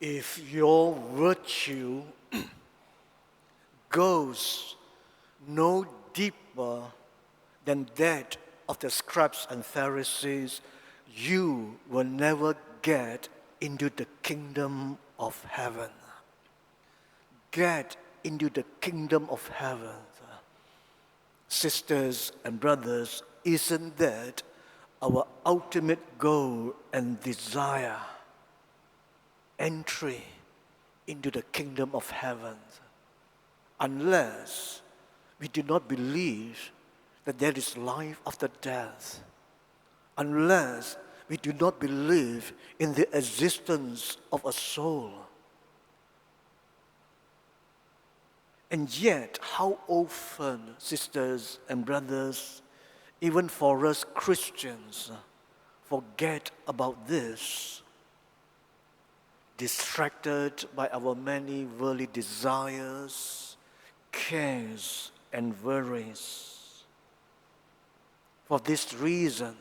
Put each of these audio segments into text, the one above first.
If your virtue goes no deeper than that of the scribes and Pharisees, you will never get into the kingdom of heaven. Get into the kingdom of heaven. Sisters and brothers, isn't that our ultimate goal and desire? Entry into the kingdom of heaven. Unless we do not believe that there is life after death, unless we do not believe in the existence of a soul. And yet, how often, sisters and brothers, even for us Christians, forget about this, distracted by our many worldly desires, cares, and worries. For this reason,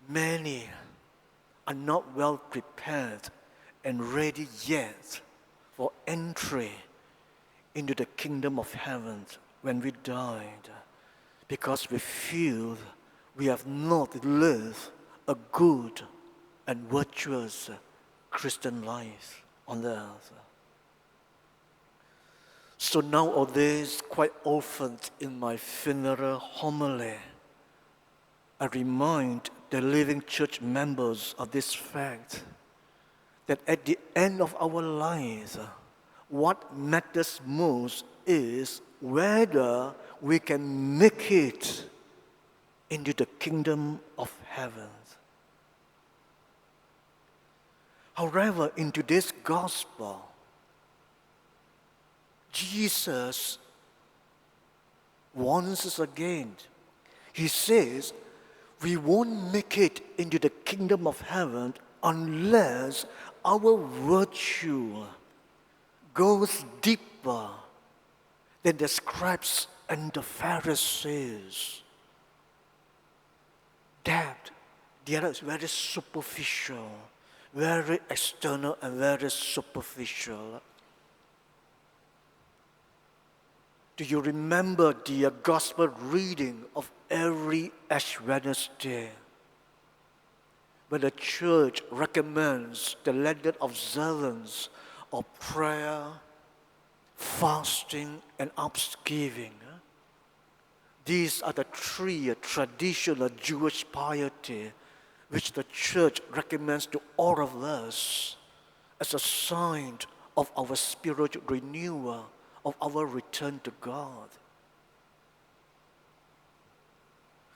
many are not well prepared and ready yet for entry into the kingdom of heaven when we died, because we feel we have not lived a good and virtuous Christian life on the earth. So nowadays, quite often in my funeral homily, I remind the living church members of this fact, that at the end of our lives, what matters most is whether we can make it into the kingdom of heaven. However, in today's gospel, Jesus warns us again. He says, we won't make it into the kingdom of heaven unless our virtue goes deeper than the scribes and the Pharisees. That the other is very superficial, very external and very superficial. Do you remember the gospel reading of every Ash Wednesday, when the church recommends the Lenten observance of prayer, fasting, and almsgiving? These are the three traditional Jewish piety which the church recommends to all of us as a sign of our spiritual renewal, of our return to God.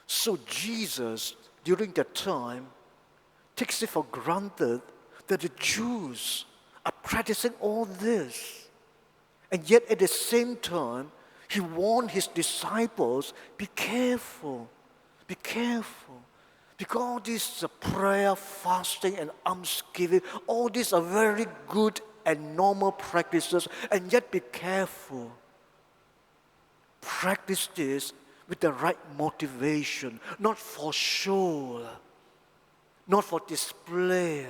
So Jesus, during that time, takes it for granted that the Jews are practicing all this. And yet at the same time, he warned his disciples, be careful, be careful. Because all this prayer, fasting, and almsgiving, all these are very good and normal practices, and yet be careful. Practice this with the right motivation, not for show, not for display.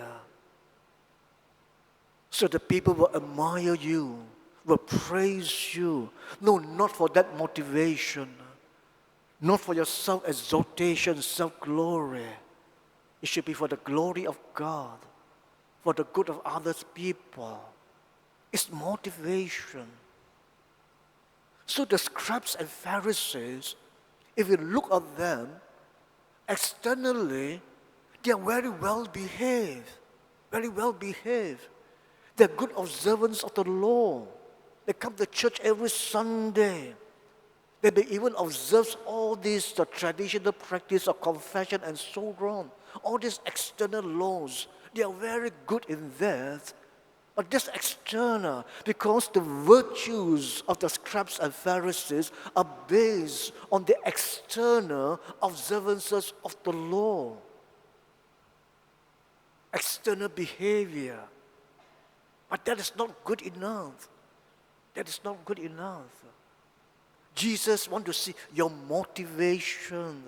So the people will admire you, will praise you. No, not for that motivation. Not for your self-exaltation, self-glory. It should be for the glory of God, for the good of others people. It's motivation. So the scribes and Pharisees, if you look at them, externally, they are very well behaved, very well behaved. They're good observants of the law. They come to church every Sunday. They even observe all these the traditional practice of confession and so on. All these external laws, they are very good in that. But that's external, because the virtues of the scribes and Pharisees are based on the external observances of the law. External behavior. But that is not good enough. That is not good enough. Jesus wants to see your motivation.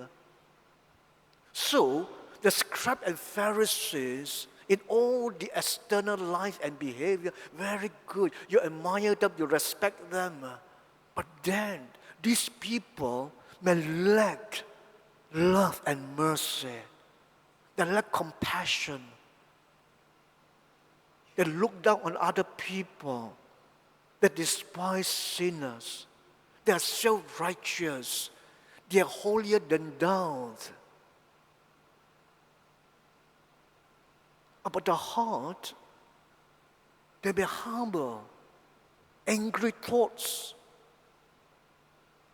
So, the scribes and Pharisees, in all the external life and behavior, very good. You admire them, you respect them. But then, these people may lack love and mercy. They lack compassion. They look down on other people. They despise sinners. They are self-righteous. They are holier than thou. About the heart, they may harbor angry thoughts,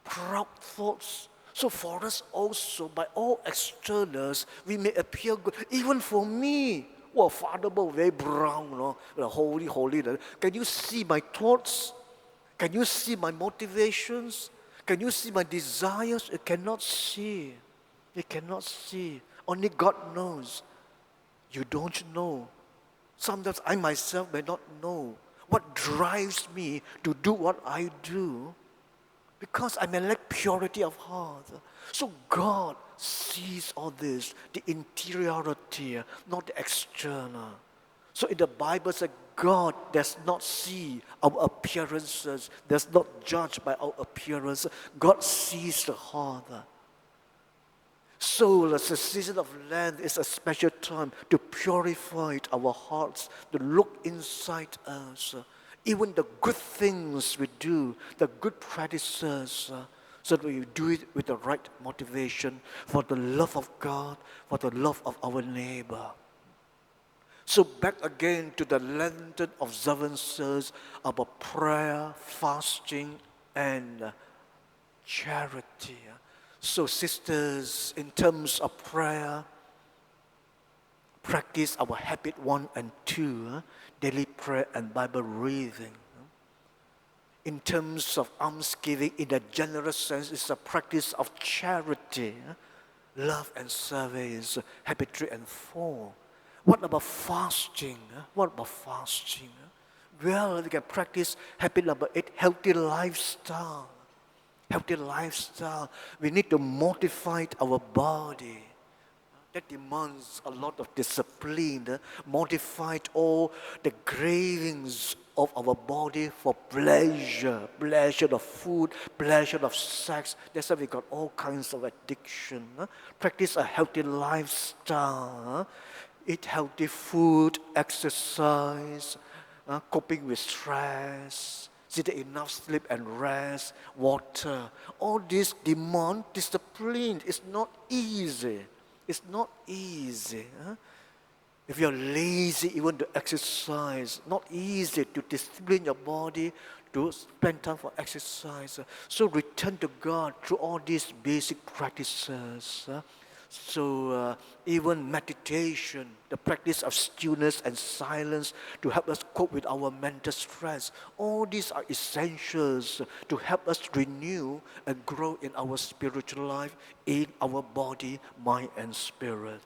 proud thoughts. So for us also, by all externals, we may appear good. Even for me, well, Father, very brown, holy. Can you see my thoughts? Can you see my motivations? Can you see my desires? You cannot see. You cannot see. Only God knows. You don't know. Sometimes I myself may not know what drives me to do what I do, because I may lack purity of heart. So God sees all this, the interiority, not the external. So in the Bible says God does not see our appearances, does not judge by our appearance. God sees the heart. So the season of Lent is a special time to purify our hearts, to look inside us. Even the good things we do, the good practices, so that we do it with the right motivation for the love of God, for the love of our neighbor. So back again to the Lenten observances about prayer, fasting, and charity. So sisters, in terms of prayer, practice our habit 1 and 2, daily prayer and Bible reading. In terms of almsgiving, in a general sense, it's a practice of charity, love and service, habit 3 and 4. What about fasting? What about fasting? Well, we can practice habit number 8, healthy lifestyle. Healthy lifestyle. We need to mortify our body. That demands a lot of discipline. Mortify all the cravings of our body for pleasure of food, pleasure of sex. That's why we got all kinds of addiction. Practice a healthy lifestyle. Eat healthy food, exercise, coping with stress, get enough sleep and rest, water. All this demand discipline. It's not easy. It's not easy. If you're lazy even to exercise, not easy to discipline your body, to spend time for exercise. So return to God through all these basic practices. So even meditation, the practice of stillness and silence to help us cope with our mental stress. All these are essentials to help us renew and grow in our spiritual life, in our body, mind, and spirit.